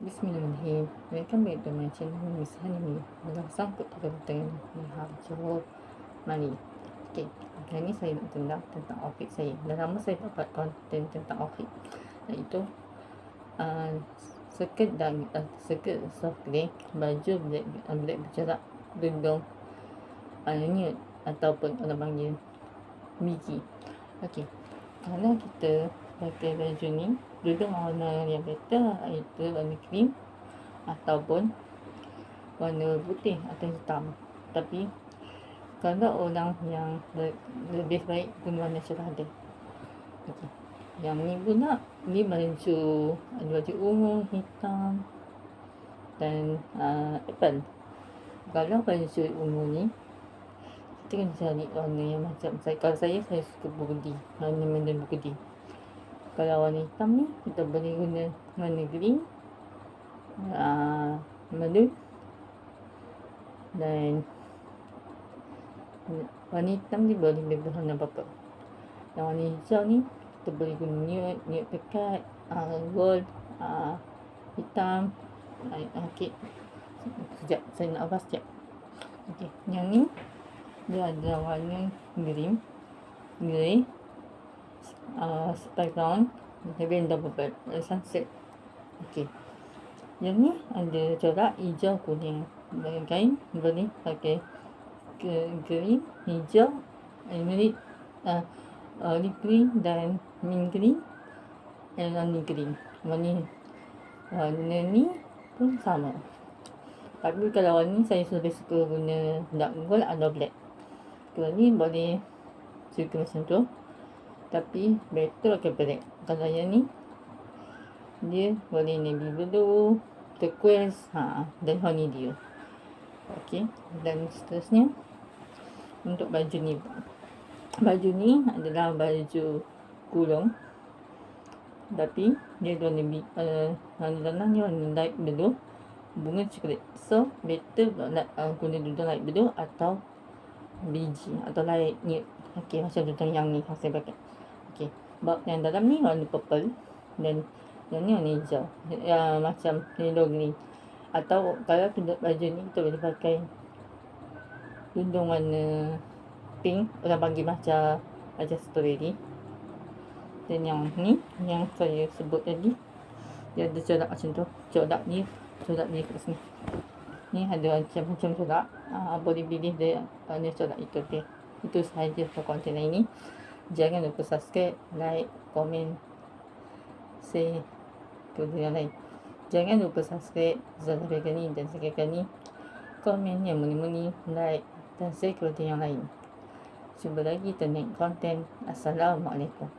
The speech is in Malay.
Bismillahirrahmanirrahim. Welcome back to my channel, Miss Hanimi. Dalam sangkut kita lihat jawab mari. Okey, hari ni saya nak tentang outfit saya. Dah lama saya dapat konten tentang outfit, iaitu skirt dan skirt soft grey, baju black bercorak, tudung nude ataupun orang panggil biji. Okey, kalau kita pakai baju ni, tudung warna yang better iaitu warna cream ataupun warna putih atau hitam. Tapi kalau orang yang lebih baik guna warna cerah dia. Okay. Yang ni pula ni baju ungu, hitam dan apple. Kalau baju ungu ni kita kena cari warna yang macam kalau saya suka burgundy, warna merah burgundy. Kalau warna hitam ni kita boleh guna warna green, maroon, dan warna hitam ni boleh lebih warna purple. Yang warna hijau ni kita boleh guna nude pekat, gold, hitam. Okey, sekejap saya nak ubah sekejap. Okey, yang ni dia ada warna grey, spice brown, lavender purple, sunset. Okey, yang ni ada corak hijau kuning. Kain boleh pakai green, hijau, emerald, olive green dan mint green, and onion green. Warna ni pun sama. Tapi kalau warna ni saya lebih suka guna dark gold atau black. Kalau ni boleh juga macam tu, tapi better pakai black. Kalau yang ni dia boleh navy blue, turquoise, dan honeydew. Okey, dan seterusnya untuk baju ni adalah baju kurung, tapi dia warna dalam ni warna light blue, bunga coklat. So better guna tudung light blue atau biji atau light nude. Okey, macam tudung yang ni saya pakai. Okey, yang dalam ni warna purple dan yang ni warna hijau, macam yellow green. Atau kalau tudung baju ni kita boleh pakai tudung warna pink, orang panggil macam strawberry. Dan yang ni yang saya sebut tadi, dia ada corak macam tu. Corak dia kat sini ni ada macam-macam corak. Boleh pilih dia warna corak itu dia. Itu sahaja untuk konten ini. Jangan lupa subscribe, like, komen, share ke yang lain. Jangan lupa subscribe Zala Begani dan Segani, komen yang muni-muni, like dan share ke yang lain. Jumpa lagi dengan konten. Assalamualaikum.